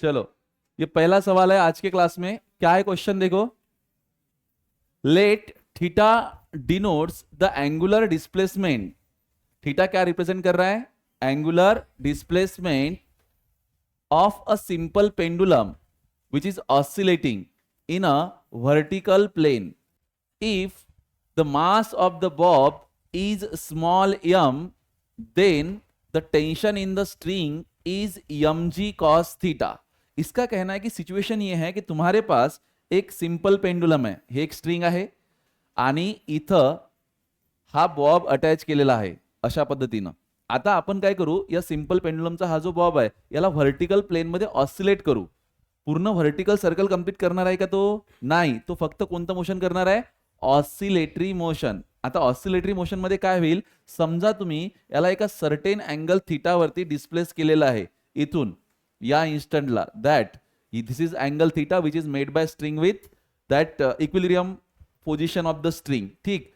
चलो, ये पहला सवाल है आज के क्लास में। क्या है क्वेश्चन देखो। Let theta denotes the angular displacement. Theta क्या रिप्रेजेंट कर रहा है? Angular displacement of a simple pendulum which is oscillating in a vertical plane if the mass of the bob is small m, then the tension in the string is mg cos theta। इसका कहना है कि situation ये है कि तुम्हारे pass एक simple pendulum है, हे एक स्ट्रिंग आहे आणि इथं हा बॉब अटॅच केलेला आहे अशा पद्धतीनं। आता आपण काय करू, या सिंपल पेंडुलमचा हा जो बॉब आहे याला व्हर्टिकल प्लेन मध्ये ऑसिलेट करू। पूर्ण व्हर्टिकल सर्कल कंप्लीट करणार आहे का तो? नाही, तो फक्त कोणतं मोशन करणार आहे? Oscillatory motion. आता ऑसिलेटरी मोशन मध्ये काय होईल, समजा तुम्ही याला एका सर्टेन अँगल थीटा वरती डिस्प्लेस केलेला आहे इथून या इन्स्टंटला, that this is angle theta which is made by string with that equilibrium position of the string. ठीक,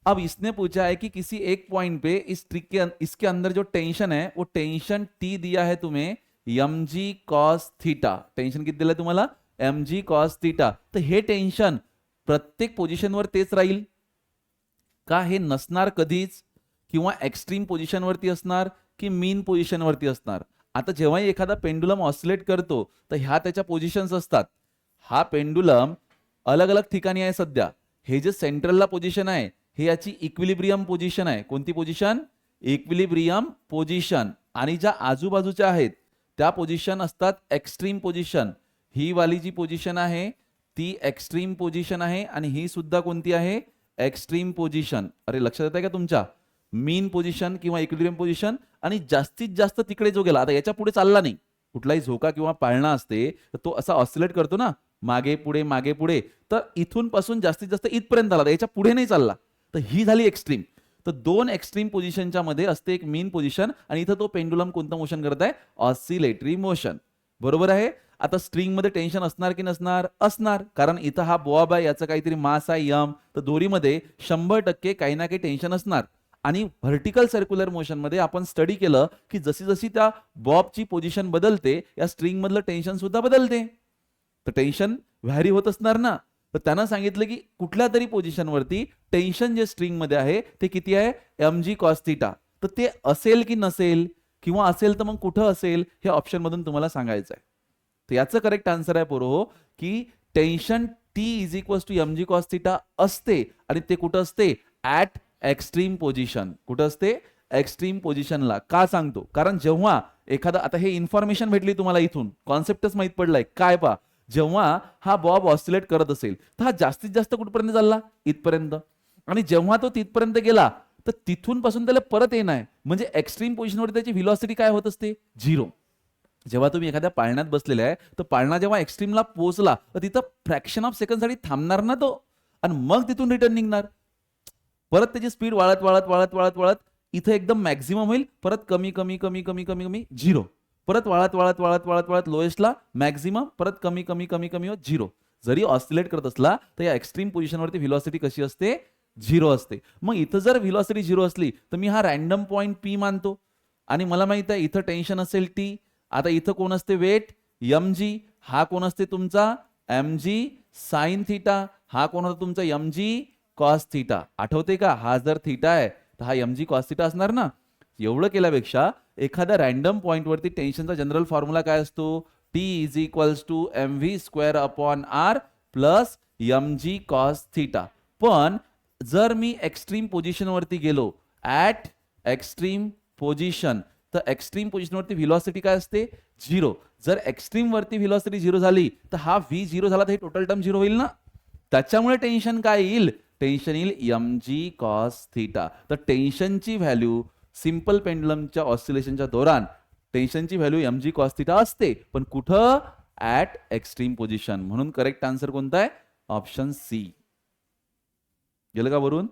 अब इसने पूछा है कि किसी एक पॉइंट पे इस ट्रिक के इसके अंदर जो टेंशन है वो टेंशन टी दिया है तुम्हें mg cos थीटा। टेंशन किती दिलं तुम्हाला? mg cos theta. तर हे टेंशन प्रत्येक पोझिशनवर तेच राहील का? हे नसणार कधीच, किंवा एक्स्ट्रीम पोझिशन वरती असणार की मीन पोझिशन वरती असणार। आता जेव्हाही एखादा पेंडुलम ऑसिलेट करतो तर ह्या त्याच्या पोझिशन्स असतात। हा पेंडुलम अलग अलग ठिकाणी आहे सध्या। हे जे सेंट्रलला पोझिशन आहे हे याची इक्विलिब्रियम पोझिशन आहे। कोणती पोझिशन? Equilibrium position. आणि ज्या आजूबाजूच्या आहेत त्या पोझिशन असतात एक्स्ट्रीम पोझिशन। ही वाली जी पोझिशन आहे ती एक्स्ट्रीम पोझिशन आहे आणि ही सुद्धा कोणती आहे? Extreme position. अरे लक्षात येत आहे का तुमच्या? मीन पोझिशन किंवा इक्विलिब्रियम पोझिशन। आणि जास्तीत जास्त तिकडे जो गेला, आता याच्या पुढे चालला नाही, कुठलाही झोका किंवा पाळणा असते तर तो असा ऑसिलेट करतो ना, मागे पुढे, तर इथून पासून जास्तीत जास्त इथपर्यंत आला, याच्या पुढे नाही चालला, तर ही झाली एक्स्ट्रीम। तर दोन एक्स्ट्रीम पोझिशनच्या मध्ये असते एक मीन पोझिशन आणि इथं तो पेंडुलम कोणतं मोशन करत आहे? Oscillatory motion. बरोबर आहे। आता स्ट्रिंग मध्ये टेन्शन असणार की नसणार? असणार, कारण इथं हा बॉब आहे, याचं काहीतरी मास आहे m, तर दोरीमध्ये 100% काही ना काही टेन्शन असणार। आणि व्हर्टिकल सर्क्युलर मोशन मध्ये आपण स्टडी केलं की जशी जशी त्या बॉबची पोझिशन बदलते या स्ट्रिंग मधलं टेन्शन सुद्धा बदलते, तर टेन्शन व्हॅरी होत असणार ना। तर त्यांना सांगितलं की कुठल्या तरी पोझिशन वरती टेन्शन जे स्ट्रिंग मध्ये आहे ते किती आहे? mg cos theta. तर ते असेल की नसेल, किंवा असेल तर मग कुठं असेल, हे ऑप्शन मधून तुम्हाला सांगायचं आहे। तर याचं करेक्ट आन्सर आहे पोरो की tension T is equal to mg cos theta असते, आणि ते कुठं असते? At extreme position. कुठं असते? एक्स्ट्रीम पोझिशनला। का सांगतो? कारण जेव्हा एखादा, आता हे इन्फॉर्मेशन भेटली तुम्हाला इथून, कॉन्सेप्टच माहित पडलाय काय पा, जेव्हा हा बॉब ऑसिलेट करत असेल तर हा जास्तीत जास्त कुठपर्यंत चालला? इथपर्यंत। आणि जेव्हा तो तिथपर्यंत गेला तर तिथून पासून त्याला परत येणं आहे, म्हणजे एक्स्ट्रीम पोझिशनवर त्याची व्हेलॉसिटी काय होत असते? 0। जेव्हा तुम्ही एखाद्या पाळण्यात बसलेले आहे तर पाळणा जेव्हा एक्स्ट्रीमला पोहोचला तर तिथं फ्रॅक्शन ऑफ सेकंड साठी थांबणार ना तो, आणि मग तिथून रिटर्न निघणार। परत त्याची स्पीड वाढत इथं एकदम मॅक्झिमम होईल, परत कमी 0, परत वाढत लोएस्टला मॅक्झिमम, परत कमी 0। जरी ऑसिलेट करत असला तर या एक्स्ट्रीम पोझिशनवरती व्हेलॉसिटी कशी असते? 0 असते। मग इथं जर व्हेलॉसिटी 0 असली तर मी हा रॅन्डम पॉइंट P मानतो, आणि मला माहित आहे इथं टेन्शन असेल T। आता इथं कोण असते? Weight mg। हा कोण असते तुमचा? mg sine theta. हा कोण होता तुमचा? mg cos theta. आठवते का? हा जर थीटा आहे तर हा mg cos थीटा असणार ना। एवढं केल्यापेक्षा एखाद्या रॅन्डम पॉइंट वरती टेन्शनचा जनरल फॉर्म्युला काय असतो? T is equals to mv square upon r plus mg cos theta. पण जर मी एक्स्ट्रीम पोझिशन वरती गेलो, ऍट एक्स्ट्रीम पोझिशन, तर एक्स्ट्रीम पोझिशन वरती व्हेलॉसिटी काय असते? 0। जर एक्स्ट्रीम वरती व्हेलॉसिटी 0 झाली तर हा v 0 झाला तर हे टोटल टर्म 0 होईल ना। त्याच्यामुळे टेन्शन काय येईल? टेन्शन येईल mg cos थीटा। तर टेन्शनची व्हॅल्यू सिंपल पेंडुलमच्या ऑसिलेशनच्या दौरान टेन्शनची व्हॅल्यू mg cos थीटा असते, पण कुठं? At extreme position. म्हणून करेक्ट आन्सर कोणता आहे? Option C. गेलं का वरून?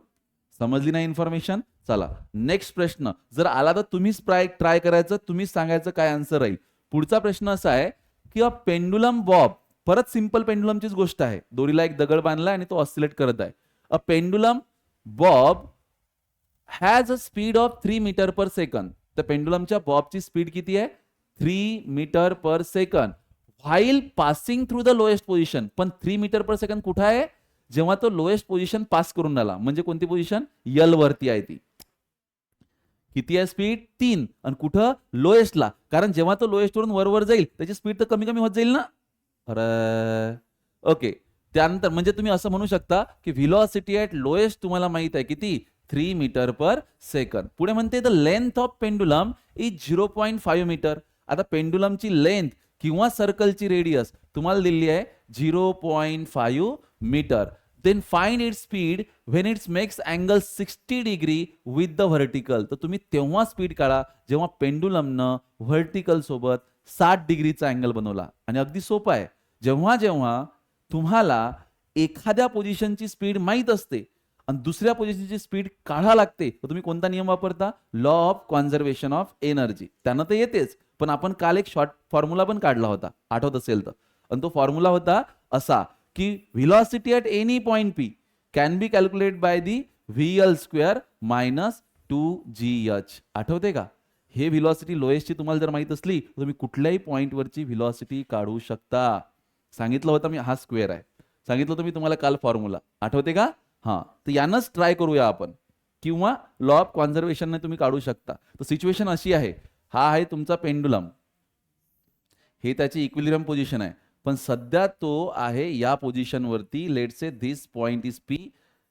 समजली नाही इन्फॉर्मेशन? चला नेक्स्ट प्रश्न जर आला तर तुम्हीच ट्राय करायचं, तुम्हीच सांगायचं काय आन्सर राहील। पुढचा प्रश्न असा आहे की पेंडुलम बॉब, परत सिंपल पेंडुलमचीच गोष्ट आहे, दोरीला एक दगड बांधला आणि तो ऑसिलेट करत आहे। A pendulum bob has a speed of 3 meter per second. तर पेंडुलमच्या बॉबची स्पीड किती आहे? 3 meter per second. While passing through the lowest position. पण 3 मीटर पर सेकंड कुठं आहे? जेव्हा तो लोएस्ट पोझिशन पास करून राहिला. म्हणजे कोणती पोझिशन? यल वरती आहे ती. किती आहे स्पीड? 3. आणि कुठं? लोएस्टला. कारण जेव्हा तो लोएस्ट वरून वर जाईल त्याची स्पीड तर कमी कमी होत जाईल ना. अरे ओके. त्यानंतर म्हणजे तुम्ही असं म्हणू शकता की व्हिलॉसिटी ॲट लोएस्ट तुम्हाला माहित आहे किती? 3 मीटर पर सेकंड. पुढे म्हणते the length of pendulum is 0.5 meter. आता पेंडुलमची लेंथ किंवा सर्कलची रेडियस तुम्हाला दिली आहे 0.5 meter. Then find its speed when its makes angle 60 degree with the vertical. तर तुम्ही तेव्हा स्पीड काढा जेव्हा पेंडुलमनं व्हर्टिकल सोबत 60 डिग्रीचा अँगल बनवला. आणि अगदी सोपं आहे. जेव्हा जेव्हा तुम्हाला एखाद्या पोझिशनची स्पीड माहीत असते आणि दुसऱ्या पोझिशनची स्पीड काढा लागते तर तुम्ही कोणता नियम वापरता? Law of conservation of energy. त्यानं तर येतेच, पण आपण काल एक शॉर्ट फॉर्म्युला पण काढला होता, आठवत असेल तर. आणि तो फॉर्म्युला होता असा की velocity at any point P can be calculate by the VL square minus 2GH. आठवते का? हे व्हिलॉसिटी लोएस्टची तुम्हाला जर माहित असली तर तुम्ही कुठल्याही पॉइंटवरची व्हिलॉसिटी काढू शकता. सांगितलं होतं मी, हा स्क्वेअर आहे. सांगितलं होतं मी तुम्हाला काल फॉर्म्युला, आठवते का? हां, तर यानंच ट्राय करूया आपण. किंवा लॉ ऑफ कॉन्झर्वेशनने तुम्ही काढू शकता. तर सिच्युएशन अशी आहे, हा आहे तुमचा पेंडुलम, हे त्याची इक्विलिब्रियम पोझिशन आहे. पण सध्या तो आहे या पोझिशनवरती. Let's say this point is P.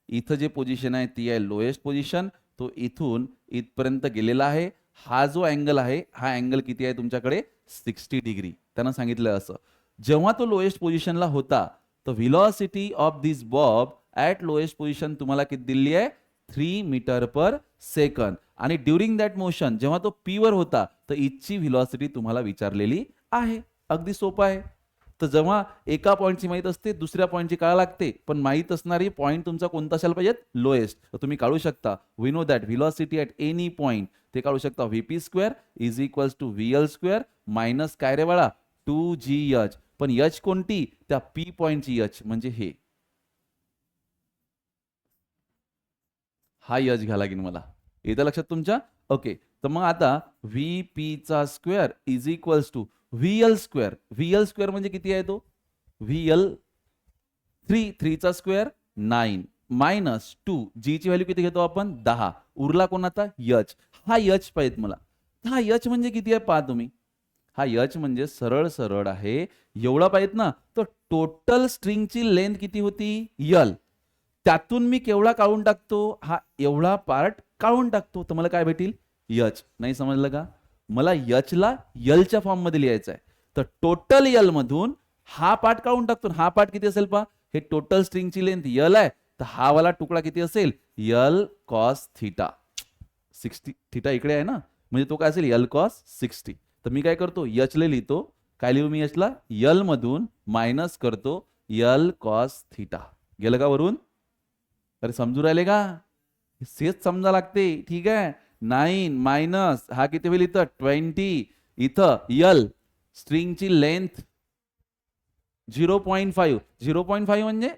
इथं जे पोझिशन आहे ती आहे लोएस्ट पोझिशन. तो इथून इथपर्यंत गेलेला आहे. हा जो अँगल आहे, हा अँगल किती आहे तुमच्याकडे? 60 डिग्री. त्यानं सांगितलं असं. जेव्हा तो लोएस्ट पोझिशनला होता तर velocity of this Bob at lowest position तुम्हाला किती दिली आहे? 3 मीटर पर सेकंड. आणि ड्युरिंग दॅट मोशन जेव्हा तो पी वर होता तर इथची व्हिलॉसिटी तुम्हाला विचारलेली आहे. अगदी सोपं आहे. तर जेव्हा एका पॉईंटची माहित असते दुसऱ्या पॉईंटची काढा लागते, पण माहित असणारी पॉईंट तुमचा कोणता असायला पाहिजेत? लोएस्ट. तर तुम्ही काढू शकता we know that velocity at any point ते काढू शकता VP square is equals to VL square minus काय रे बाळा? 2GH. पण एच कोणती? त्या पी पॉईंटची एच, म्हणजे हे हा एच घ्या लागेल मला. येतं लक्षात तुमच्या? ओके. तर मग आता व्ही चा square is equals to VL square. VL square म्हणजे किती आहे तो? व्हीएल 3 चा स्क्वेअर 9 मायनस 2 जी ची व्हॅल्यू किती घेतो आपण? 10. उरला कोणाचा? एच. हा एच पाहिजे मला. हा एच म्हणजे किती आहे पहा तुम्ही. हा एच म्हणजे सरळ सरळ आहे एवढा पाहिजेत ना. तर टोटल स्ट्रिंगची लेंथ किती होती? यल. त्यातून मी केवढा काढून टाकतो? हा एवढा पार्ट काढून टाकतो. तर मला काय भेटेल? एच. नाही समजलं का? मला एच ला यलच्या फॉर्म मध्ये लिहायचं आहे. तर टोटल यल मधून हा पार्ट काढून टाकतो. हा पार्ट किती असेल पहा? हे टोटल स्ट्रिंगची लेंथ यल आहे. तर हा वाला तुकडा किती असेल? L cos theta. 60 थीटा इकडे आहे ना, म्हणजे तो काय असेल? L cos 60. तर मी काय करतो? एच ले लिहितो. काय लिहू मी एच ला? यल मधून मायनस करतो यल कॉस थीटा. गेलं का वरून? अरे समजू राहिले का? सेच समजा लागते. ठीक आहे. 9 मायनस हा किती होईल इथं? 20. इथं यल स्ट्रिंगची लेंथ 0.5. 0.5 म्हणजे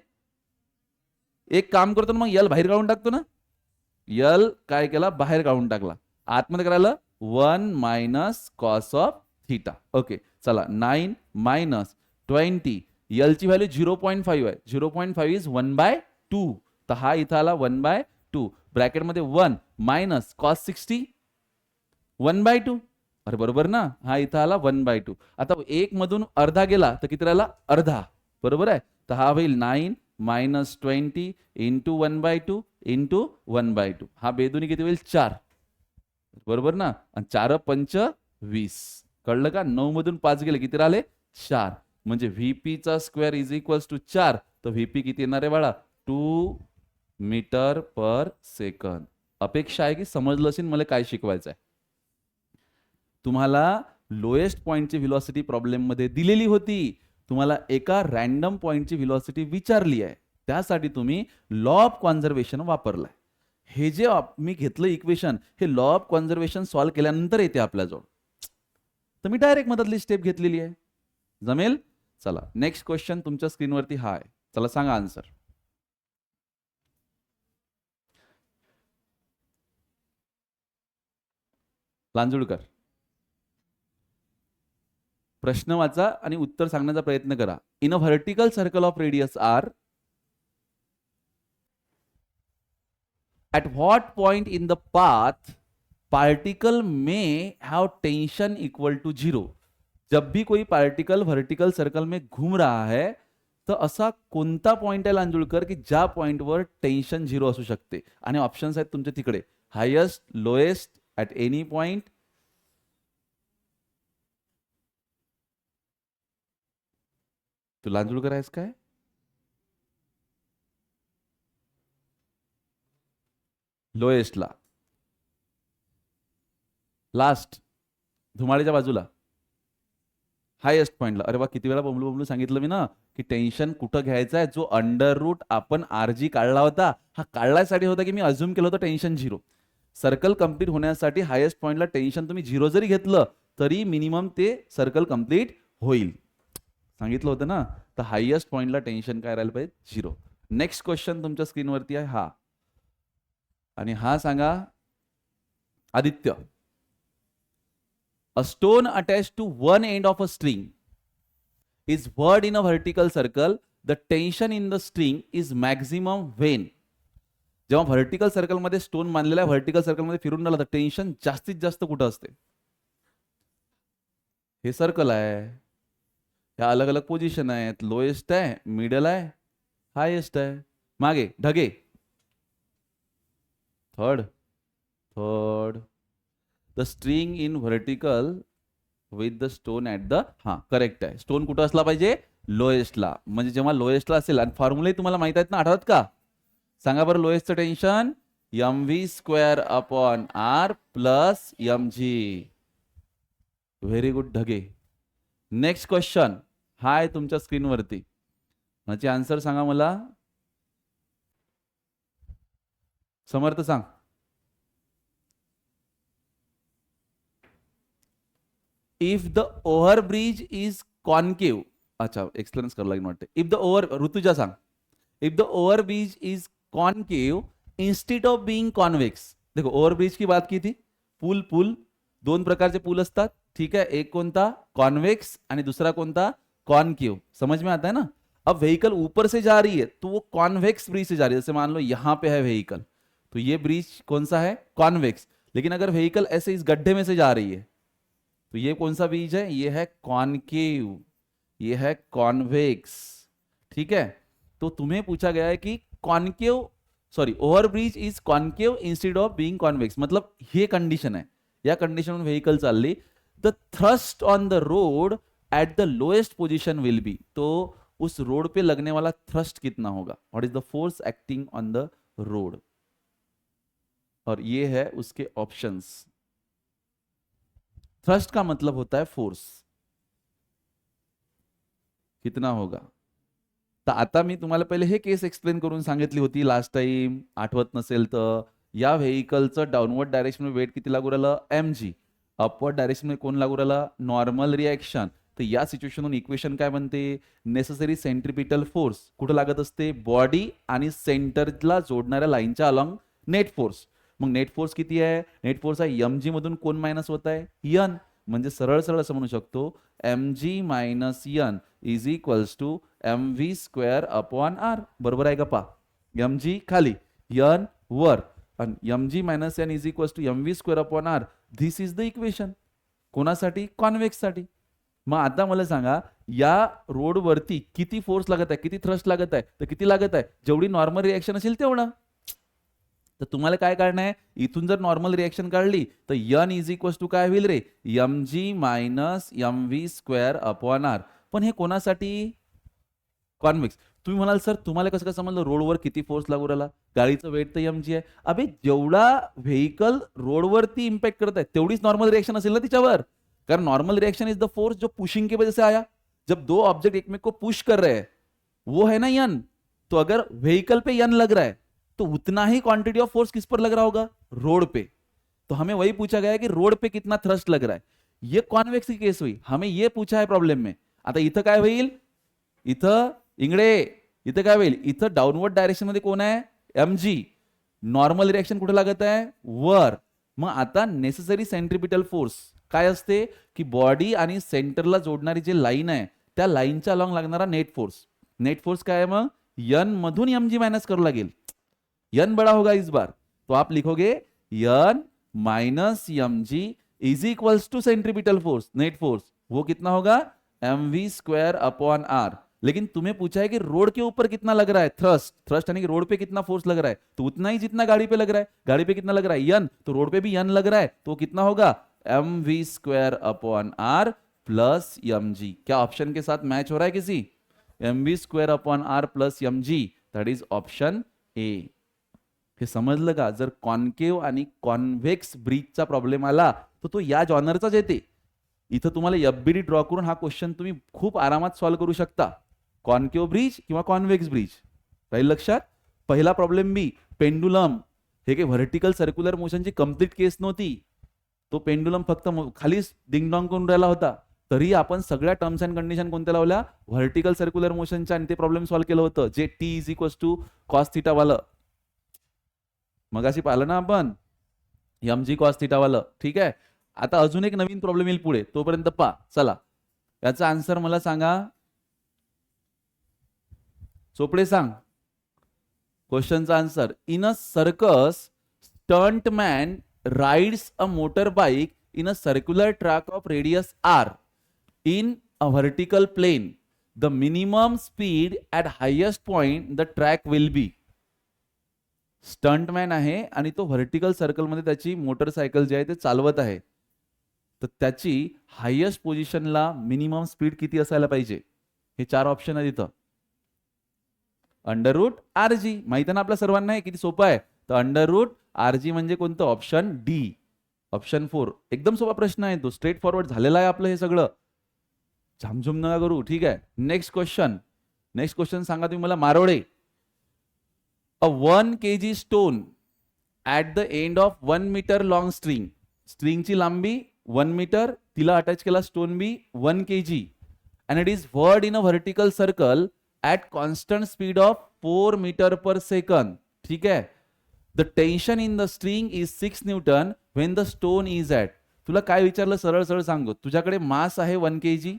एक काम करतो ना, मग यल बाहेर काढून टाकतो ना. यल काय केला? बाहेर काढून टाकला. आतमध्ये करायला 1 minus cos of theta. Okay चला. 9 मायनस 20. यल ची व्हॅल्यू 0.5 आहे. 0.5 इज 1/2. तर हा इथं आला 1/2. ब्रॅकेटमध्ये 1 मायनस कॉस 60 1/2. अरे बरोबर ना. हा इथं आला 1/2. आता एक मधून अर्धा गेला तर किती राहिला? अर्धा. बरोबर आहे. तर हा होईल 9 मायनस 20 इंटू 1/2 इंटू 1/2. हा बेदुनी किती होईल? 4. बरोबर ना. आणि 4 पंच 20. कळलं का? 9 मधून 5 गेले किती राहिले? 4. म्हणजे व्हीपी चा स्क्वेअर इज इक्वल्स टू 4. तर व्हीपी किती येणार आहे बाळा? 2 मीटर पर सेकंद. अपेक्षा आहे की समजलं असेल मला काय शिकवायचं आहे. तुम्हाला लोएस्ट पॉइंटची व्हिलॉसिटी प्रॉब्लेम मध्ये दिलेली होती. तुम्हाला एका रॅन्डम पॉइंटची व्हिलॉसिटी विचारली आहे. त्यासाठी तुम्ही लॉ ऑफ कॉन्झर्वेशन वापरलाय. हे जे मी घेतलं इक्वेशन, हे लॉ ऑफ कॉन्झर्वेशन सॉल्व्ह केल्यानंतर येते आपल्याजवळ. तर मी डायरेक्ट मधातली स्टेप घेतलेली आहे. जमेल? चला नेक्स्ट क्वेश्चन तुमच्या स्क्रीनवरती हा आहे. चला सांगा आन्सर. लांजुळकर. प्रश्न वाचा आणि उत्तर सांगण्याचा प्रयत्न करा. In a vertical circle of radius R, at what point in the path particle may have tension equal to 0. जब भी कोई पार्टिकल वर्टिकल सर्कल में घूम रहा है तर असा कोणता पॉइंट आहे लांजुळकर की ज्या पॉइंटवर टेन्शन 0 असू शकते. आणि ऑप्शन्स आहेत तुमच्या तिकडे, highest, lowest, at any point. तू लांजुळकर आहेस काय? लोएस्टला, लास्ट धुमाळीच्या बाजूला, हायेस्ट पॉइंटला. अरे वा, किती वेळा बबलू बबलू सांगितलं मी ना की टेन्शन कुठं घ्यायचं आहे. जो अंडर रूट आपण RG काढला होता, हा काढण्यासाठी होता की मी अज्युम केलं होतं टेन्शन 0. सर्कल कंप्लीट होण्यासाठी हायेस्ट पॉइंटला टेन्शन तुम्ही 0 जरी घेतलं तरी मिनिमम ते सर्कल कंप्लीट होईल. सांगितलं होतं ना. तर हायेस्ट पॉइंटला टेन्शन काय राहिलं पाहिजे? 0. नेक्स्ट क्वेश्चन तुमच्या स्क्रीनवरती आहे हा, आणि हा सांगा Aditya. A stone attached to one end of a string is whirled in a vertical circle. The tension in the string is maximum when. जेव्हा व्हर्टिकल सर्कल मध्ये स्टोन बांधलेला आहे, व्हर्टिकल सर्कल मध्ये फिरून राहिला, तर टेन्शन जास्तीत जास्त कुठं असते? हे सर्कल आहे, या अलग अलग पोझिशन आहेत, लोएस्ट आहे, मिडल आहे, हायेस्ट आहे, मागे Dhage, third. The string in vertical with the stone at the, हा करेक्ट आहे. स्टोन कुठं असला पाहिजे? लोएस्टला. म्हणजे जेव्हा लोएस्टला असेल, आणि फॉर्म्युले तुम्हाला माहित आहेत ना, आठवत का? सांगा बरं. लोएस्टचं tension mv²/r plus mg. Very good Dhage. Next question हा आहे तुमच्या स्क्रीनवरती, याची आन्सर सांगा मला. समर्थ सांग. If the overbridge is concave, अच्छा एक्सप्लेन्स करावं लागेल वाटते. इफ द ऋतुजा सांग. If the overbridge is concave instead of being convex. देखो ओव्हरब्रिज की बात की थी. पूल दोन प्रकारचे पूल असतात, ठीक है. एक कोणता? कॉन्वेक्स, आणि दूसरा कोणता? कॉन्केव. समझ में आता है ना. अब व्हीकल ऊपर से जा रही है तो वो कॉन्वेक्स ब्रिज से जा रही है. जैसे मान लो यहां पे है व्हीकल, तो ये ब्रिज कौन सा है? कॉन्वेक्स. लेकिन अगर व्हीकल ऐसे इस गड्ढे में से जा रही है तो ये कौन सा ब्रिज है? ये है कॉन्केव, ये है कॉन्वेक्स, ठीक है. तो तुम्हें पूछा गया है कि concave, sorry, overbridge is concave instead of being convex. मतलब हे कंडिशन आहे. या कंडिशन में व्हीकल चालली, the thrust on the road at the lowest position will be. तो उस रोड पे लगने वाला थ्रस्ट कितना होगा? What is the force acting on the road? और ये है उसके ऑप्शंस. थ्रस्ट का मतलब होता है फोर्स. कितना होगा? तर आता मी तुम्हाला पहिले हे केस एक्सप्लेन करून सांगितली होती लास्ट टाइम, आठवत नसेल तर. या व्हेकलचं डाऊनवर्ड डायरेक्शन मध्ये वेट किती लागू राहिलं? mg. अपवर्ड डायरेक्शन मध्ये कोण लागू राहिलं? Normal reaction. तर या सिच्युएशनवरून इक्वेशन काय बनते? नेसेसरी सेंट्रिपिटल फोर्स कुठं लागत असते? बॉडी आणि सेंटरला जोडणाऱ्या लाईनच्या अलॉंग नेट फोर्स. मग नेट फोर्स किती आहे? नेट फोर्स आहे mg मधून कोण मायनस होत आहे? n. म्हणजे सरळ सरळ असं म्हणू शकतो mg minus n is equals to mv²/r. बरोबर आहे का? पा mg खाली, n वर, आणि mg minus n is equals to mv²/r. This is the equation. कोणासाठी? कॉन्वेक्स साठी. मग आता मला सांगा, या रोडवरती किती फोर्स लागत आहे, किती थ्रस्ट लागत आहे? तर किती लागत आहे? जेवढी नॉर्मल रिएक्शन असेल तेवढा. तर तुम्हाला काय काढणं आहे? इथून जर नॉर्मल रिएक्शन काढली तर n इज इक्वल्स टू काय होईल रे? mg minus mv²/r. पण हे कोणासाठी? कॉन्वेक्स. तुम्ही म्हणाल सर तुम्हाला कसं काय समजलं रोडवर किती फोर्स लागू राहिला? गाडीचं वेट तर mg आहे. अबे जेवढा व्हेकल रोडवरती इम्पॅक्ट करत आहे तेवढीच नॉर्मल रिएक्शन असेल ना तिच्यावर. कारण normal reaction is the force जो पुशिंग की वजह से आया. जब दो ऑब्जेक्ट एक में को पुश कर रहे हैं वो है ना n. तो अगर व्हीकल पे n लग रहा है तो उतना ही क्वांटिटी ऑफ फोर्स किस पर लग रहा होगा? रोड पे. तो हमें वही पूछा गया है कि रोड पे कितना थ्रस्ट लग रहा है. ये कॉन्वेक्स की केस हुई. हमें ये पूछा है प्रॉब्लेम में. आता इथं काय होईल? इथं इथं काय होईल? इथं डाऊनवर्ड डायरेक्शन मध्ये कोण आहे? mg. नॉर्मल रिएक्शन कुठे लागत आहे? वर. मग आता नेसेसरी सेंट्रिपिटल फोर्स काय असते की बॉडी आणि सेंटरला जोडणारी जी लाईन आहे त्या लाईनच्या अलॉंग लागणारा नेट फोर्स काय आहे मग यन मधून एम जी माइनस करू लागेल. यन बड़ा होगा इस बार तो आप लिखोगे N minus M G is equals to centripetal force net force, वो कितना होगा M V square upon R. लेकिन तुम्हें पूछा है कि रोड के ऊपर कितना लग रहा है थ्रस्ट यानी कि रोड पे कितना फोर्स लग रहा है, तो उतना ही जितना गाड़ी पे लग रहा है. गाड़ी पे कितना लग रहा है यन, तो रोड पे भी यन लग रहा है, तो कितना होगा M V square upon R plus M G. क्या ऑप्शन के साथ मैच हो रहा है किसी? M V square upon R plus M G, that is option A. हे समजलं का? जर कॉन्केव्ह आणि कॉन्व्हेक्स ब्रिजचा प्रॉब्लेम आला तर तो या जॉनरचाच येते. इथं तुम्हाला एफबीडी ड्रॉ करून हा क्वेश्चन तुम्ही खूप आरामात सॉल्व्ह करू शकता. कॉन्केव्ह ब्रिज किंवा कॉन्व्हेक्स ब्रिज राहील लक्षात. पहिला प्रॉब्लेम बी पेंडुलम, हे काही व्हर्टिकल सर्क्युलर मोशनची कंप्लीट केस नव्हती. तो पेंडुलम फक्त खालीच डिंगडॉंग करून राहिला होता, तरी आपण सगळ्या टर्म्स अँड कंडिशन कोणत्या लावल्या व्हर्टिकल सर्क्युलर मोशनच्या, आणि ते प्रॉब्लेम सॉल्व्ह केलं होतं जे T is equals to cos theta वालं. मगाशी पाहिलं ना आपण एम जी कॉस थिटा वालं. ठीक आहे, आता अजून एक नवीन प्रॉब्लेम येईल पुढे, तोपर्यंत पा. चला याचा आन्सर मला सांगा. चोपडे सांग क्वेश्चनचा answer. In a circus stuntman rides a motor bike in a circular track of radius r in a vertical plane. The minimum speed at highest point the track will be. Stuntman आहे आणि तो vertical circle मध्ये त्याची motorcycle जी आहे ते चालवत आहे, तर त्याची हायेस्ट पोझिशनला मिनिमम स्पीड किती असायला पाहिजे? हे चार ऑप्शन आहेत इथं. अंडर रूट आर जी माहिती आहे ना आपल्या सर्वांना, किती सोपं आहे. तर अंडर रूट आर जी म्हणजे कोणतं? Option D, option 4. एकदम सोपा प्रश्न आहे तो, स्ट्रेट फॉरवर्ड झालेला आहे आपलं हे सगळं, झामझुम नका करू. ठीक आहे, नेक्स्ट क्वेश्चन सांगा तुम्ही मला. Marode. A 1 kg stone at the end of 1 metre long string. स्ट्रिंगची लांबी 1 मीटर, तिला अटॅच केला स्टोन बी 1 kg, and it is whirled in a vertical circle at constant speed of 4 metre per second. ठीक आहे. The tension in the string is 6 newton when the stone is at. तुला काय विचारलं सरळ सरळ सांगतो. तुझ्याकडे मास आहे 1 kg,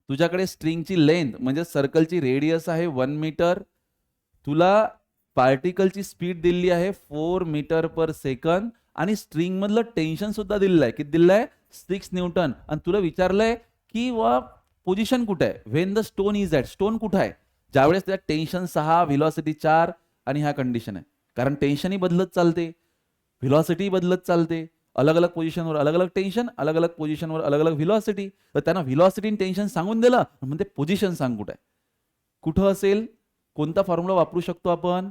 तुझ्याकडे स्ट्रिंगची लेंथ म्हणजे सर्कलची रेडियस आहे 1 मीटर, तुला पार्टिकलची स्पीड दिली आहे 4 मीटर पर सेकंड, आणि स्ट्रिंग मधलं टेन्शन सुद्धा दिलेलं आहे. किती दिलेलं आहे? 6 न्यूटन. आणि तुला विचारलंय की वा पोझिशन कुठे आहे? When the stone is at. Stone कुठे आहे ज्यावेळेस त्यात टेन्शन 6, व्हेलॉसिटी 4 आणि ह्या कंडिशन आहे. कारण टेन्शनही बदलत चालते, व्हेलॉसिटी बदलत चालते, अलग अलग पोझिशनवर अलग अलग टेन्शन, अलग अलग पोझिशनवर अलग अलग व्हेलॉसिटी. तर त्यांना व्हेलॉसिटी आणि टेन्शन सांगून दिलं म्हणजे पोझिशन सांग कुठे आहे, कुठं असेल, कोणता फॉर्म्युला वापरू शकतो आपण.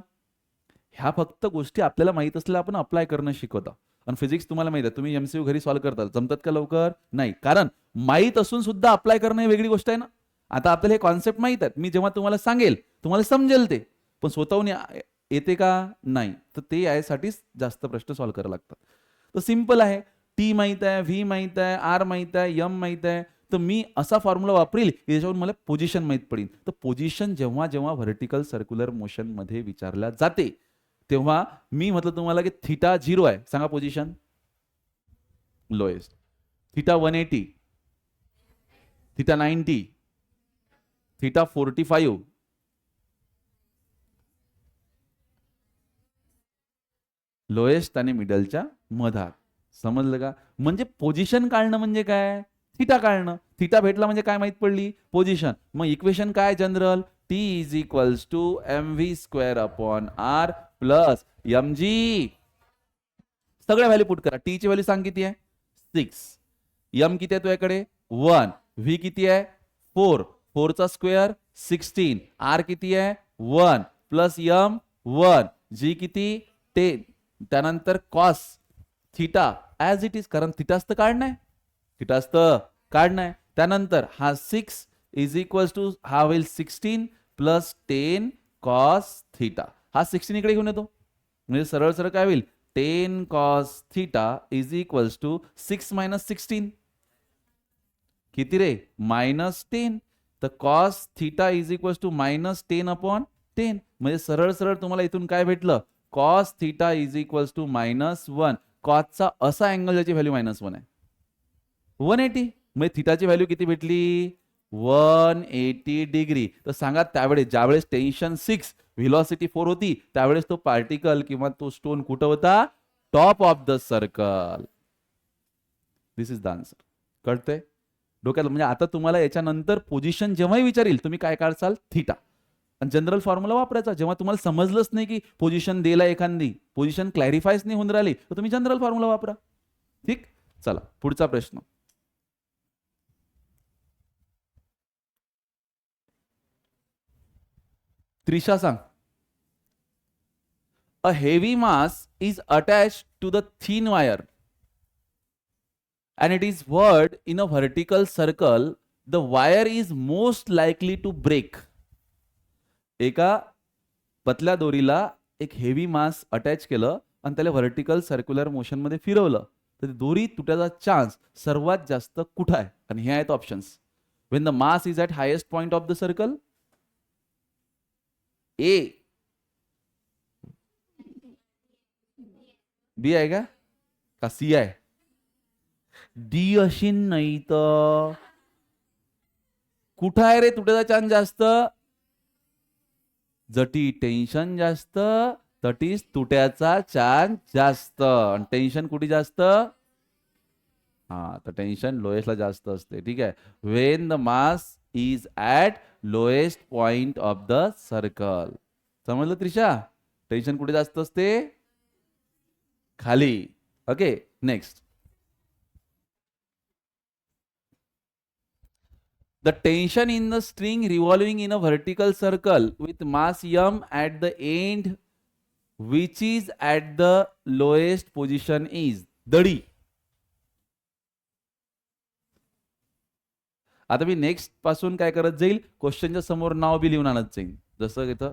ह्या फक्त गोष्टी आपल्याला माहित असलेल्या आपण अप्लाय करणं शिकवतो. आणि फिजिक्स तुम्हाला माहित आहे, तुम्ही एमसीयू घरी सॉल्व्ह करताल, जमतात का लवकर? नाही, कारण माहित असून सुद्धा अप्लाय करणं ही वेगळी गोष्ट आहे ना. आता आपल्याला हे कॉन्सेप्ट माहित आहेत, मी जेव्हा तुम्हाला सांगेल तुम्हाला समजेल ते, पण स्वतःहून येते का? नाही. तर ते यासाठीच जास्त प्रश्न सॉल्व्ह करावे लागतात. तर सिंपल आहे, टी माहित आहे, व्ही माहित आहे, आर माहित आहे, एम माहित आहे, तर मी असा फॉर्म्युला वापरील की त्याच्यावरून मला पोझिशन माहित पडेल. तर पोझिशन जेव्हा जेव्हा व्हर्टिकल सर्क्युलर मोशन मध्ये विचारल्या जाते तेव्हा मी म्हटलं तुम्हाला की थिटा 0 आहे. सांगा position lowest. Theta 180, theta 90, theta 45, lowest आणि मिडलच्या मधात. समजलं का? म्हणजे पोझिशन काढणं म्हणजे काय? थिटा काढणं. थिटा भेटला म्हणजे काय माहित पडली? पोझिशन. मग इक्वेशन काय general? T is equals to M V square upon R plus M G. सगळ्या व्हॅल्यू पुट करा. टी ची व्हॅल्यू सांग किती आहे? 6. एम किती आहे तुझ्याकडे? 1. व्ही किती आहे? 4. 4 चा स्क्वेअर 16. आर किती आहे? 1 प्लस एम 1. जी किती? 10. त्यानंतर cos theta as it is, कारण थिटाच तर काढणं आहे, थिटाच तर काढणं आहे. त्यानंतर हा 6 इज इक्वल्स टू हा होईल 16 प्लस 10 कॉस थिटा. हा 16 इकडे घेऊन येतो म्हणजे सरळ सरळ काय होईल? 10 cos theta is equals to 6 minus 16. किती रे? -10. तर cos theta is equals to -10 upon 10. म्हणजे सरळ सरळ तुम्हाला इथून काय भेटलं? Cos theta is equals to -1. कॉसचा असा अँगल ज्याची व्हॅल्यू -1 आहे. 180. म्हणजे थिटाची व्हॅल्यू किती भेटली? 180 डिग्री. तर सांगा त्यावेळेस ज्यावेळेस टेन्शन 6 व्हेलॉसिटी 4 होती त्यावेळेस तो पार्टिकल किंवा तो स्टोन कुठं होता? Top of the circle. This is the answer. कळतंय डोक्यात? म्हणजे आता तुम्हाला याच्यानंतर पोझिशन जेव्हाही विचारील तुम्ही काय काढसाल? थिटा. आणि जनरल फॉर्म्युला वापरायचा. जेव्हा तुम्हाला समजलंच नाही की पोझिशन देला एखादी, पोझिशन क्लॅरिफायच नाही होऊन राहिली, तर तुम्ही जनरल फॉर्म्युला वापरा. ठीक. चला पुढचा प्रश्न. त्रिशा सांग. A heavy mass is attached to the thin wire and it is whirled in a vertical circle, the wire is most likely to break. एका पतल्या दोरीला एक हेवी मास अटॅच केलं आणि त्याला व्हर्टिकल सर्क्युलर मोशन मध्ये फिरवलं तर दोरी तुटायचा चान्स सर्वात जास्त कुठं आहे? आणि हे आहेत options. When the mass is at highest point of the circle, A, B आहे का सी आहे? डी अशी नाही तर कुठं आहे रे तुटायचा चान्स जास्त? जटी टेन्शन जास्त तटीच तुट्याचा चान्स जास्त. आणि टेन्शन कुठे जास्त? हा, तर टेन्शन लोएस्टला जास्त असते. ठीक आहे. When the mass is at lowest point of the circle. समजलं त्रिशा? टेन्शन कुठे जास्त असते? खाली. Okay. Next. The tension in the string revolving in a vertical circle with mass m at the end which is at the lowest position is दडी. आता मी next पासून काय करत जाईल? क्वेश्चनच्या समोर नाव बी लिहून आणत जाईल. जसं इथं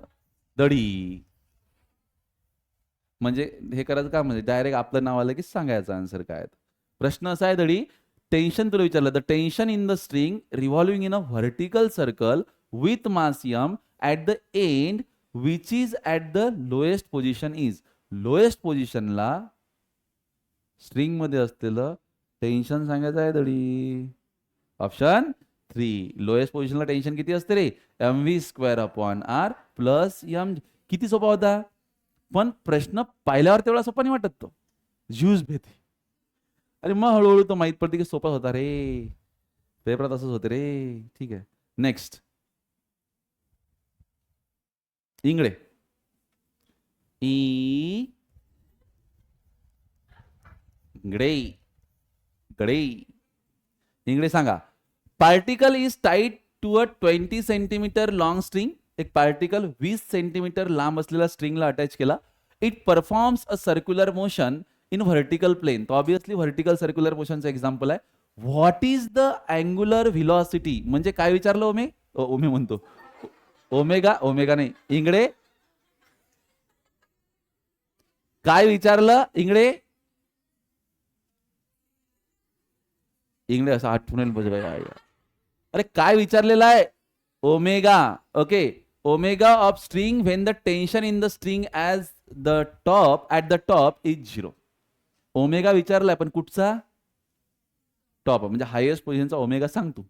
दडी. म्हणजे हे करायचं का? म्हणजे डायरेक्ट आपलं नाव आलं की सांगायचं आन्सर काय. प्रश्न असा आहे दडी. टेन्शन तुला विचारलं. The tension in the string revolving in a vertical circle with mass m at the and which is at the lowest position is. Lowest पोझिशनला स्ट्रिंग मध्ये असलेलं टेन्शन सांगायचं आहे दडी. ऑप्शन 3. लोएस्ट पोझिशनला टेन्शन किती असते रे? mv²/r plus m. किती सोपा होता. पण प्रश्न पाहिल्यावर तेवढा सोपा नाही वाटत. तो ज्यूज भेटे. अरे मग हळूहळू तो माहित पडते की सोपा होता रे. पेपरात असंच होते रे. ठीक आहे. नेक्स्ट. इंगळे. इंगळे गडे. इंगळे सांगा. Particle is tied to a 20 centimetre long string. एक पार्टिकल 20 सेंटीमीटर लांब असलेल्या स्ट्रिंगला अटॅच केला. It performs a circular motion in vertical plane. तो ऑब्विसली व्हर्टिकल सर्क्युलर मोशनचं एक्झाम्पल आहे. What is the angular velocity? म्हणजे काय विचारलं? ओमे म्हणतो. ओमेगा नाही. इंगळे काय विचारलं? इंगळे असं आठवण बघ. अरे काय विचारलेलं आहे? Omega. Okay. Omega of string when the tension in the string at the top is 0. Omega विचारलाय पण कुठचा? टॉप. म्हणजे हायेस्ट पोझिशनचा ओमेगा सांगतो.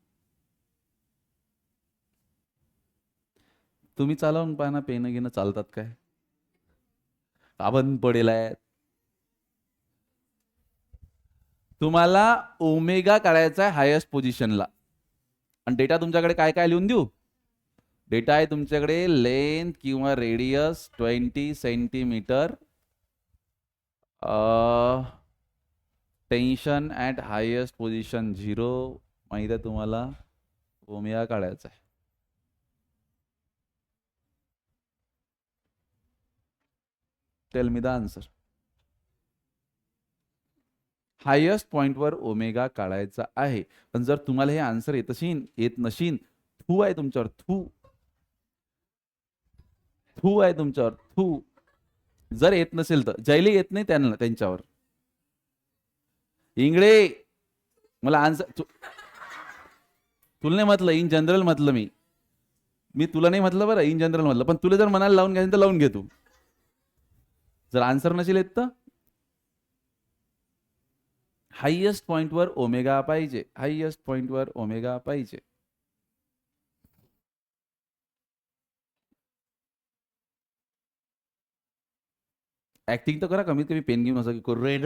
तुम्ही चालवून पाहा पेन घेणं चालतात काय? बंद पडेल आहे. तुम्हाला ओमेगा काढायचा आहे हायेस्ट पोझिशनला. आणि डेटा तुमच्याकडे काय काय लिहून देऊ? डेटा आहे तुमच्याकडे लेंथ किंवा radius 20 centimetre. Tension at highest position 0. माहिती आहे तुम्हाला. ओमेगा काढायचा आहे. Tell me the answer. Highest पॉइंटवर ओमेगा काढायचा आहे. पण जर तुम्हाला हे आन्सर येत नशीन थू आहे तुमच्यावर. थू आहे तुमच्यावर. थू. जर येत नसेल तर जैले येत नाही त्यांच्यावर. इंगळे मला आन्सर तुला नाही म्हटलं. इन जनरल म्हटलं मी तुला नाही म्हटलं बरं. इन जनरल म्हटलं. पण तुला जर मनाला लावून घ्यायचं तर लावून घे तू. जर आन्सर नसेल येत तर हायेस्ट पॉइंटवर ओमेगा पाहिजे, हायेस्ट पॉइंटवर ओमेगा पाहिजे. ऍक्टिंग तर करा, कमीत कमी पेन घेऊन असं की करू रे.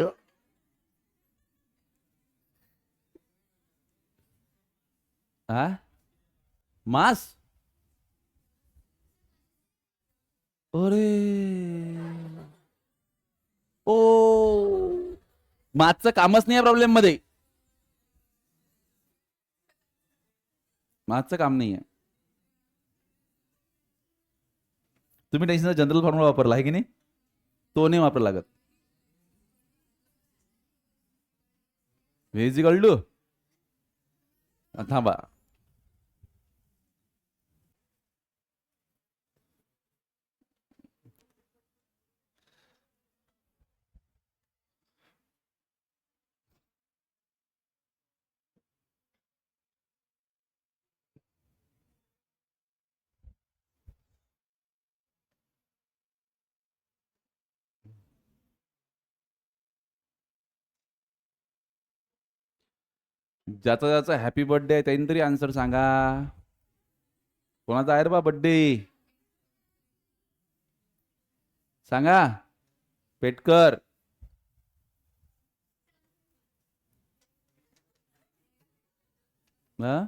हा मास. अरे ओ, मासचं कामच नाही या प्रॉब्लेम मध्ये. मासचं काम नाही आहे. तुम्ही टेन्शनचा जनरल फॉर्म्युला वापरला आहे की नाही, तो नाही वापरायला लागत. व्हेज इक्वल टू, थांबा, ज्याचा ज्याचा हॅपी बर्थडे आहे त्यांनी तरी आन्सर सांगा. कोणाचा आहे रे बा बर्थडे, सांगा पेटकर. हा?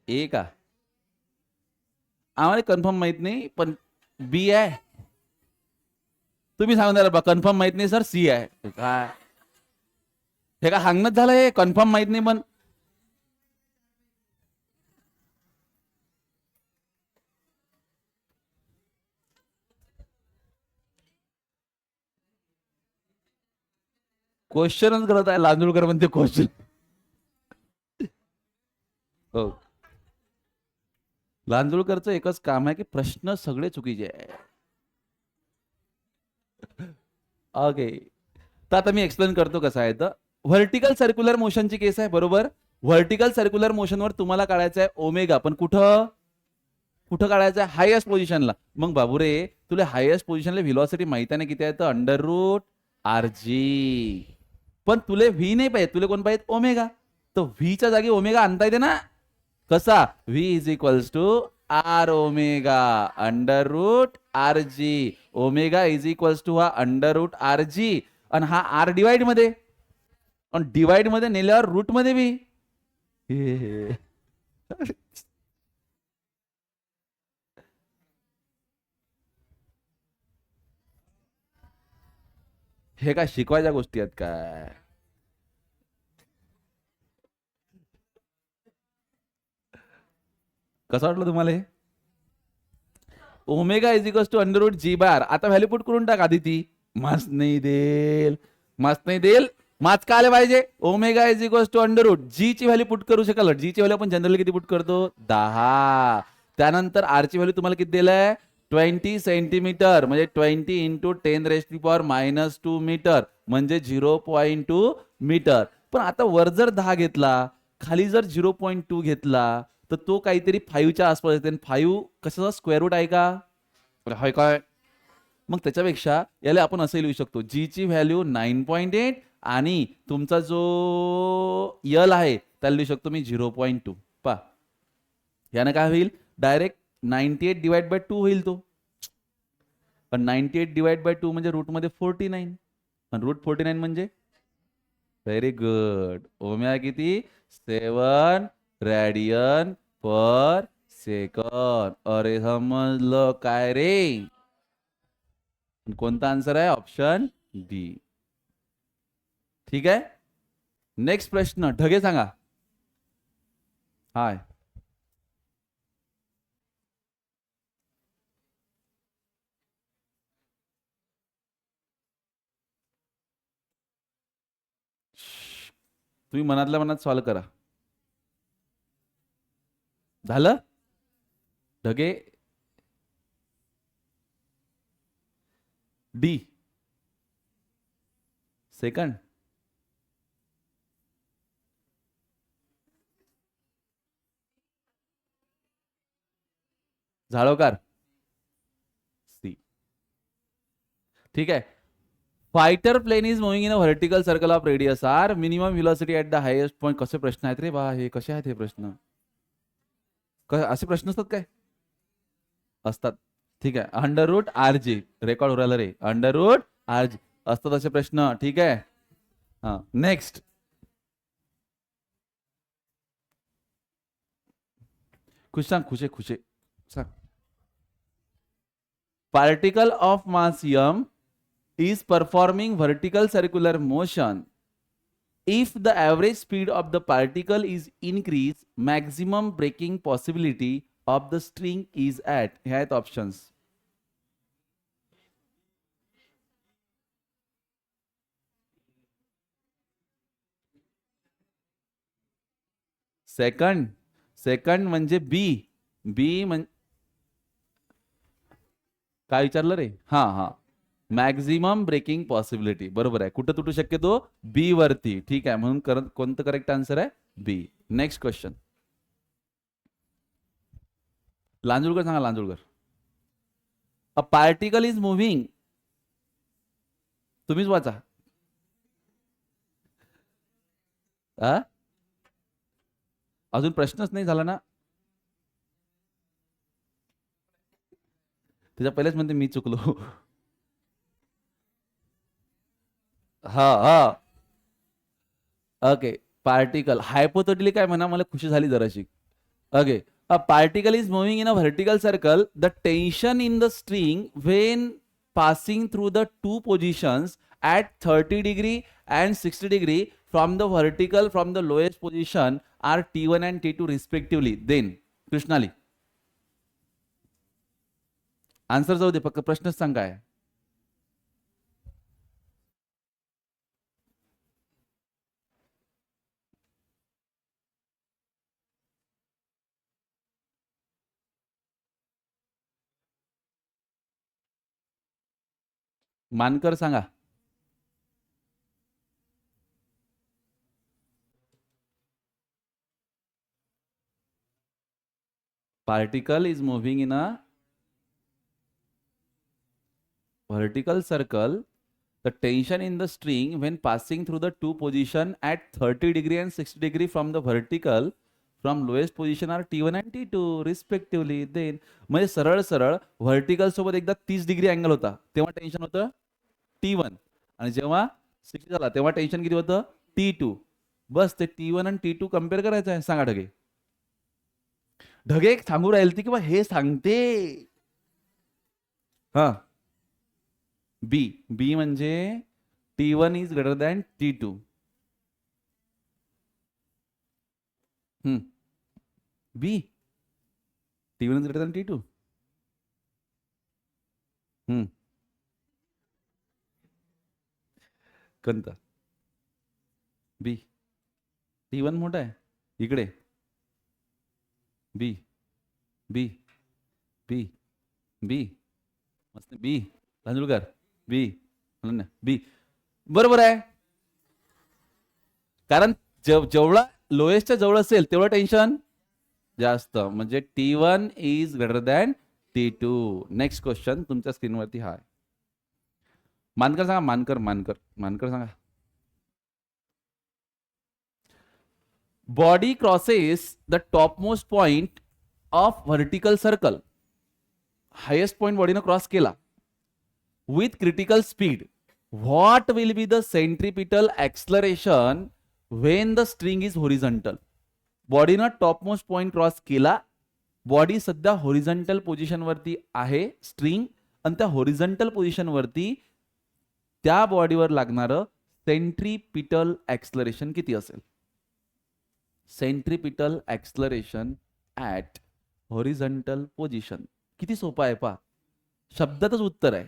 ए का, आम्हाला कन्फर्म माहित नाही, पण बी आहे. तुम्ही सांगून द्या बा, कन्फर्म माहित नाही सर, सी आहे काय. हे का सांगणंच झालं, हे कन्फर्म माहित नाही पण. क्वेश्चनच करत आहे लांजूळकर म्हणते क्वेश्चन. हो, लांजूळकरचं एकच काम आहे की प्रश्न सगळे चुकीचे आहे. ओके, तर आता मी एक्सप्लेन करतो कसं आहे. तर व्हर्टिकल सर्क्युलर मोशनची केस आहे, बरोबर. व्हर्टिकल सर्क्युलर मोशनवर तुम्हाला काढायचं आहे ओमेगा, पण कुठं कुठं काढायचं आहे, हायेस्ट पोझिशनला. मग बाबू रे, तुला हायेस्ट पोझिशनला व्हिलॉसिटी माहिती आहे ना किती आहे, तर अंडर रूट आर जी. पण तुले व्ही नाही पाहिजे, तुले कोण पाहिजे, ओमेगा. तर व्हीच्या जागी ओमेगा आणता येते ना. कसा, V is equals to R omega under root R G. Omega is equals to हा अंडर रूट आर जी, आणि हा आर डिवाइड मध्ये, आणि डिवाइड मध्ये नेल्यावर रूट मध्ये बी. हे काय शिकवायच्या गोष्टी आहेत काय. कसं वाटलं तुम्हाला हे. Omega is equals to under root g bar. आता व्हॅल्यू पुट करून टाक आधी ती. मास नाही देल, मास नाही देल, माच का आले पाहिजे. Omega is equals to under root g ची व्हॅल्यू पुट करू शकाल. जी ची व्हॅल्यू आपण जनरली किती पुट करतो, 10. त्यानंतर आर ची व्हॅल्यू तुम्हाला किती दिलंय, 20 सेंटीमीटर, म्हणजे 20 इंटू 10⁻⁻²मीटर, म्हणजे 0.2 मीटर. पण आता वर जर 10 घेतला, खाली जर 0.2 घेतला, तर तो काहीतरी 5च्या आसपास येते. 5 कशाचा स्क्वेअर रूट आहे का, हाय काय. मग त्याच्यापेक्षा याला आपण असं लिहू शकतो, जी ची व्हॅल्यू 9.8 आणि तुमचा जो यल आहे त्याला लिहू शकतो मी 0.2. पा, यानं काय होईल, डायरेक्ट 98 डिवाइड बाय 2 होईल तो. पण 98 डिवाइड बाय 2 म्हणजे रूट मध्ये 49, आणि रूट 49 म्हणजे, व्हेरी गुड, ओम्या किती, 7 रेडियन पर सेकंड. अरे समजलं काय रे. कोणता आन्सर आहे, ऑप्शन डी. ठीक आहे. नेक्स्ट प्रश्न, ढगे सांगा. हाय, तुम्ही मनातल्या मनात सॉल्व करा. झालं. Dhage D second. Zadokar C. ठीक आहे. Fighter plane is moving in a vertical circle of radius R, minimum velocity at the highest point. कसे प्रश्न आहेत रे बा हे, कसे आहेत हे प्रश्न? असे प्रश्न असतात काय? असतात. ठीक आहे. Under root R G, record हो राहिलं रे, अंडर रूट आर जी असतात असे प्रश्न. ठीक आहे. हा, नेक्स्ट. खुश सांग, खुशे खुशे सांग. Particle of mass m is performing vertical circular motion. If the average speed of the particle is increased, maximum breaking possibility of the string is at. हे आहेत ऑप्शन्स. सेकंड म्हणजे बी. बी म्हणजे काय विचारलं रे? हा हा, मॅक्झिमम ब्रेकिंग पॉसिबिलिटी. बरोबर आहे. कुठं तुटू शक्यतो? बी वरती. ठीक आहे. म्हणून कोणतं करेक्ट आन्सर आहे? बी. Next question. लांजुळकर सांगा, Lanjulkar. A particle is moving. तुम्हीच वाचा. अजून प्रश्नच नाही झाला ना. त्याच्या पहिलेच म्हणते मी चुकलो. हा हा, ओके. पार्टिकल हायपोथेटिकली काय म्हणा, मला खुशी झाली जराशी. Okay. A particle is moving in a vertical circle. The tension in the string when passing through the two positions at 30 degree and 60 degree from the vertical from the lowest position are T1 and T2 respectively. Then Krishnali answer जाऊ दे, फक्त प्रश्नच सांग काय. मानकर सांगा. Particle is moving in a vertical circle. The tension in the string when passing through the two position at 30 degree and 60 degree from the vertical from lowest position are T1 and T2 respectively. Then म्हणजे सरळ सरळ vertical सोबत एकदा 30 degree angle होता तेव्हा tension होतं T1, आणि जेव्हा 60 झाला तेव्हा टेन्शन किती होतं? T2. बस ते T1 आणि T2 कम्पेअर करायचं आहे. सांगा ढगे. ढगे एक सांगू राहील ती किंवा हे सांगते. हा, बी. बी म्हणजे T1 is greater than T2. B T1 is greater than T2. कोणता? बी. T1 मोठा आहे इकडे. बी बी बी बी मस्त. बी लांजुळकर बी बी बरोबर आहे. कारण जेवढा लोएस्टच्या जवळ असेल तेवढं टेन्शन जास्त, म्हणजे T1 is greater than T2. Next question तुमच्या स्क्रीनवरती हा आहे. मानकर सांगा. मानकर मानकर मानकर सांगा. Body crosses the topmost point of vertical circle. Highest point body न क्रॉस केला with critical speed. What will be the centripetal acceleration when the string is horizontal? Body न topmost point cross केला. Body सध्या horizontal position वरती आहे string, आणि त्या horizontal position वरती त्या बॉडीवर लागणारं सेंट्रीपिटल ऍक्सलरेशन किती असेल? Centripetal acceleration at horizontal position. किती सोपा आहे पा, शब्दातच उत्तर आहे.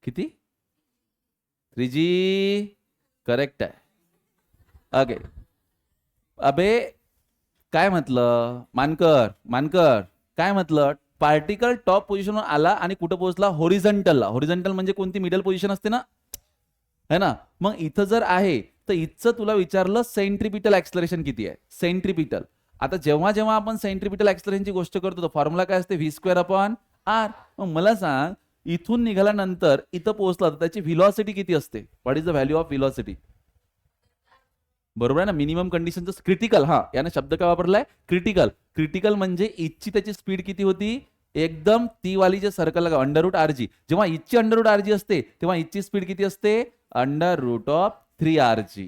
किती? 3G करेक्ट आहे. ओके. अबे काय म्हटलं मानकर? मानकर काय म्हटलं? पार्टिकल टॉप पोझिशनवर आला आणि कुठं पोहोचला? होरिझॉन्टलला. होरिझॉन्टल म्हणजे कोणती? मिडल पोझिशन असते ना, है ना. मग इथं जर आहे तर इथचं तुला विचारलं सेंट्रीपिटल ऍक्सलरेशन किती आहे. सेंट्रीपिटल आता जेव्हा जेव्हा आपण सेंट्रिपिटल ऍक्सलरेशनची गोष्ट करतो तर फॉर्म्युला काय असते व्ही स्क्वेअर अपॉन आर. मग मला सांग इथून निघाल्यानंतर इथं पोहोचला तर त्याची व्हिलॉसिटी किती असते? What is the value of velocity? बरोबर आहे ना, मिनिमम कंडिशनचं क्रिटिकल. हा याने शब्द काय वापरलाय? क्रिटिकल. क्रिटिकल म्हणजे इथची त्याची स्पीड किती होती? एकदम ती वाली जे circle under root R G. जेव्हा इथची अंडर रूट आर जी असते तेव्हा इथची स्पीड किती असते? Under root of 3 RG.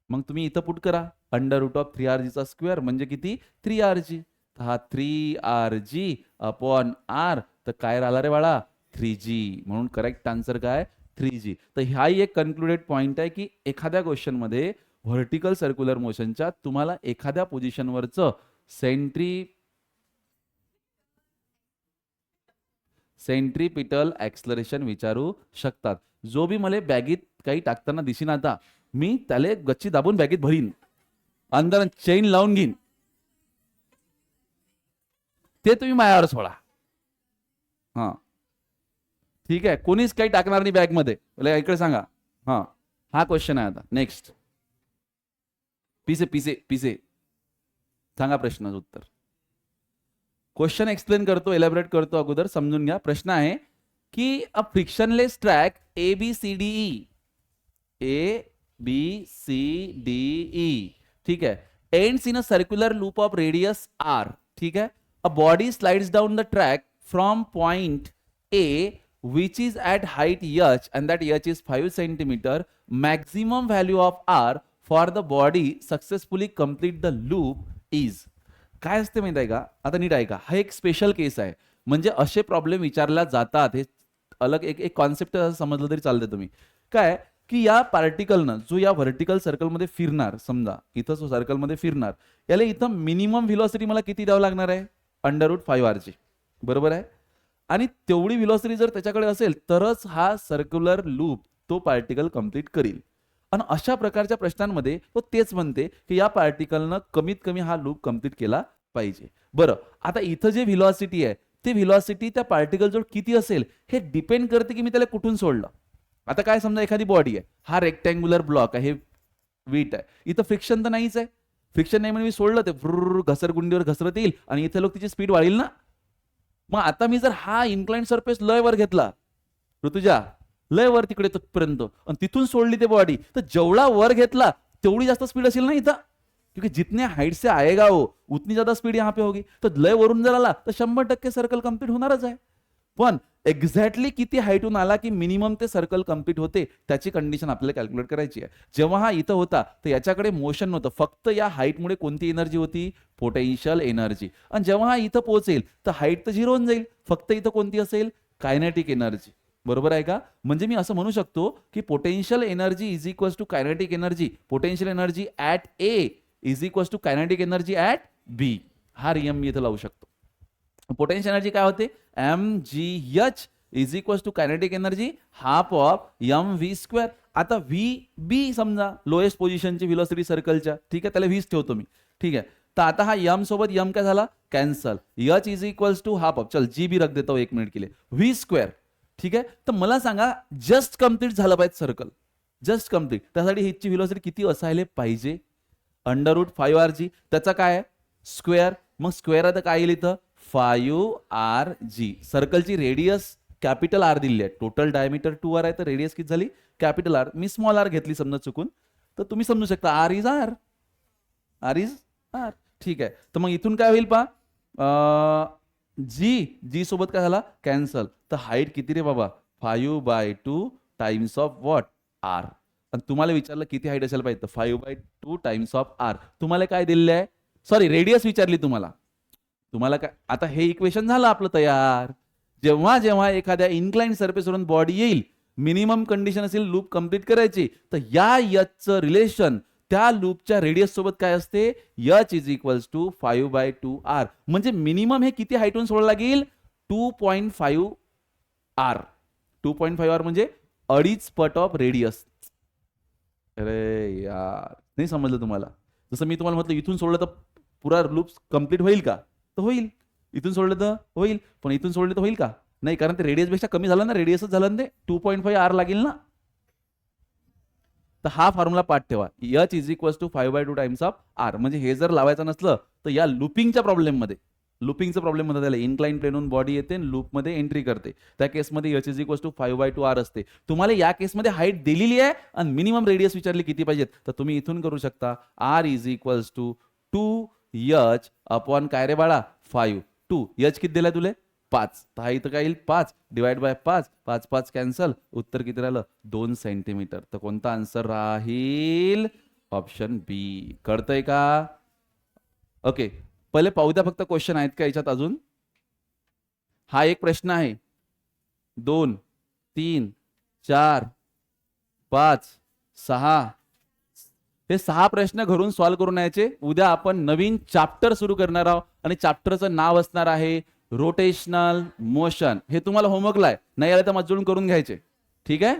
मग तुम्ही इथं पुट करा अंडर रूट ऑफ 3 RG चा स्क्वेअर म्हणजे किती? 3 RG. हा 3 RG अपॉन आर तर काय राहिला रे बाळा? 3G. म्हणून करेक्ट आन्सर काय? 3G. तर हाही एक कन्क्लुडेड पॉइंट आहे की एखाद्या क्वेश्चन मध्ये व्हर्टिकल सर्क्युलर मोशनच्या तुम्हाला एखाद्या पोझिशनवरचं सेंट्रीपिटल ऍक्सलरेशन विचारू शकतात. जो बी मला बॅगीत काही टाकताना दिसीन आता मी त्याला गच्ची दाबून बॅगीत भरीन, अंदर चेन लावून घेईन, ते तुम्ही मायावर सोडा. हा ठीक आहे, कोणीच काही टाकणार नाही बॅग मध्ये. इकडे सांगा. हा क्वेश्चन आहे आता. नेक्स्ट पीसे पीसे पीसे सांगा प्रश्नाचं उत्तर. क्वेश्चन एक्सप्लेन करतो, एलॅबरेट करतो, अगोदर समजून घ्या. प्रश्न आहे की अ फ्रिक्शनलेस ट्रॅक ABCDE ठीक आहे ends in a circular loop of radius R. ठीक आहे. A body slides down the track from point A which is at height h and that h is 5 centimeter. Maximum value of R for the body successfully complete the loop is. काय असते माहिती आहे का? आता नीट ऐका, हा एक special केस आहे. म्हणजे असे प्रॉब्लेम विचारल्या जातात. हे अलग एक कॉन्सेप्ट समजलं तरी चालते. तुम्ही काय की या पार्टिकलनं जो या व्हर्टिकल सर्कलमध्ये फिरणार, समजा इथं जो सर्कलमध्ये फिरणार, याला इथं मिनिमम व्हिलॉसिटी मला किती द्यावं लागणार आहे? Under root 5 RG. बरोबर आहे. आणि तेवढी व्हिलॉसिटी जर त्याच्याकडे असेल तरच हा सर्क्युलर लूप तो पार्टिकल कंप्लीट करील. आणि अशा प्रकारच्या प्रश्नांमध्ये तो तेच म्हणते की या पार्टिकलनं कमीत कमी हा लूप कंप्लीट केला पाहिजे. बरं, आता इथं जे व्हिलॉसिटी आहे ते व्हिलॉसिटी त्या पार्टिकल जवळ किती असेल हे डिपेंड करते की मी त्याला कुठून सोडलं. आता काय समजा एखादी बॉडी आहे, हा रेक्टँग्युलर ब्लॉक आहे, वीट आहे, इथं फ्रिक्शन तर नाहीच आहे. फ्रिक्शन नाही म्हणजे मी सोडलं ते घसरगुंडीवर घसरत येईल आणि इथे लोक तिची स्पीड वाढील ना. मग आता मी जर हा इन्क्लाइंड सरफेस लय वर घेतला, ऋतुजा लय वर तिकडे तिथपर्यंत, आणि तिथून सोडली ते बॉडी, तर जेवढा वर घेतला तेवढी जास्त स्पीड असेल ना इथं. क्योंकि जितने हाइट से आएगा वो उतनी ज्यादा स्पीड यहाँ पे होगी. तर लय वरून जर आला तर 100% सर्कल कंप्लीट होणारच आहे. पण एक्झॅक्टली किती हाईटून आला की मिनिमम ते सर्कल कंप्लीट होते त्याची कंडिशन आपल्याला कॅल्क्युलेट करायची आहे. जेव्हा हा इथं होता तर याच्याकडे मोशन नव्हतं, फक्त या हाईटमुळे कोणती एनर्जी होती? Potential energy. आणि जेव्हा हा इथं पोहोचेल तर हाईट तर 0 होऊन जाईल, फक्त इथं कोणती असेल? Kinetic energy. बरोबर आहे का? म्हणजे मी असं म्हणू शकतो की potential energy is equals to kinetic energy. Potential energy at A is equals to kinetic energy at B. हा रियम मी इथं लावू शकतो. पोटेन्शियल एनर्जी काय होते? mgh is equals to kinetic energy half of mv². आता VB समजा लोएस्ट पोझिशनची व्हिलॉसिटी सर्कलच्या, ठीक आहे, त्याला 20 ठेवतो मी. ठीक आहे, तर आता हा m सोबत m काय झाला? Cancel. h is equals to half of, चल जी भी रख देता हूं 1 मिनिट के लिए, v². ठीक आहे, तर मला सांगा जस्ट कंप्लीट झालं पाहिजे सर्कल, जस्ट कंप्लीट. त्यासाठी हिची व्हिलॉसिटी किती असायला पाहिजे? Under root 5 RG. त्याचा काय आहे? स्क्वेअर. मग स्क्वेअर आता काय येईल इथं? 5 RG. सर्कलची रेडियस कॅपिटल R दिली आहे, टोटल डायमीटर 2R आहे, तर रेडियस किती झाली? Capital R. मी स्मॉल r घेतली समजा चुकून, तर तुम्ही समजू शकता R इज R. ठीक आहे, तर मग इथून काय होईल पहा? जी सोबत काय झाला? कॅन्सल. तर हाईट किती रे बाबा? 5/2 टाइम्स ऑफ व्हॉट? R. आणि तुम्हाला विचारलं किती हाईट असायला पाहिजे? 5/2 टाइम्स ऑफ R. तुम्हाला काय दिलेलं आहे? सॉरी, रेडियस विचारली तुम्हाला. काय आता हे इक्वेशन झालं आपलं तयार. जेव्हा जेव्हा एखाद्या इन्क्लाइंड सरफेसवरून बॉडी येईल, मिनिमम कंडिशन असेल लूप कंप्लीट करायची, तर या एचचं रिलेशन त्या लूपच्या रेडियस सोबत काय असते? h is equals to 5/2R. म्हणजे मिनिमम हे किती हाईटून सोडायला लागेल? 2.5R. 2.5R म्हणजे 2.5 पट ऑफ रेडियस. अरे यार, नाही समजलं तुम्हाला? जसं मी तुम्हाला म्हटलं इथून सोडलं तर पुरा लूप कंप्लीट होईल का? तर होईल. इथून सोडलं तर होईल, पण इथून सोडलं तर होईल का? नाही, कारण ते रेडियस पेक्षा कमी झालं ना, रेडियसच झालं ना ते. 2.5R लागेल ना. तर हा फॉर्म्युला पाठ ठेवा, h is equals to 5/2 times of R. म्हणजे हे जर लावायचं नसलं तर या लुपिंगच्या प्रॉब्लेममध्ये लुपिंगचा प्रॉब्लेम म्हणतात त्याला, इन्क्लाइन प्लेनून बॉडी येते लूपमध्ये एंट्री करते, त्या केसमध्ये h is equal to 5/2r असते. तुम्हाला या केसमध्ये हाईट दिलेली आहे आणि मिनिमम रेडियस विचारली किती पाहिजेत, तर तुम्ही इथून करू शकता r is equal to 2h upon काय रे बाळा 5. 2 h किती दिलाय तुले 5, तर हा इथं काय येईल 5 डिवाइड बाय 5, 5 5 कॅन्सल, उत्तर किती राहिलं 2 सेंटीमीटर. तर कोणता आन्सर राहील ऑप्शन बी. कळतंय का? ओके, पहिले पाहू द्या फक्त क्वेश्चन आहेत का याच्यात अजून. हा एक प्रश्न आहे, 2 3 4 5 6, हे 6 प्रश्न घरून सॉल्व्ह करून यायचे. उद्या आपण नवीन चॅप्टर सुरू करणार आहोत आणि चॅप्टरचं नाव असणार आहे रोटेशनल मोशन. हे तुम्हाला होमवर्कला आहे, नाही आलं तर मजून करून घ्यायचे. ठीक आहे.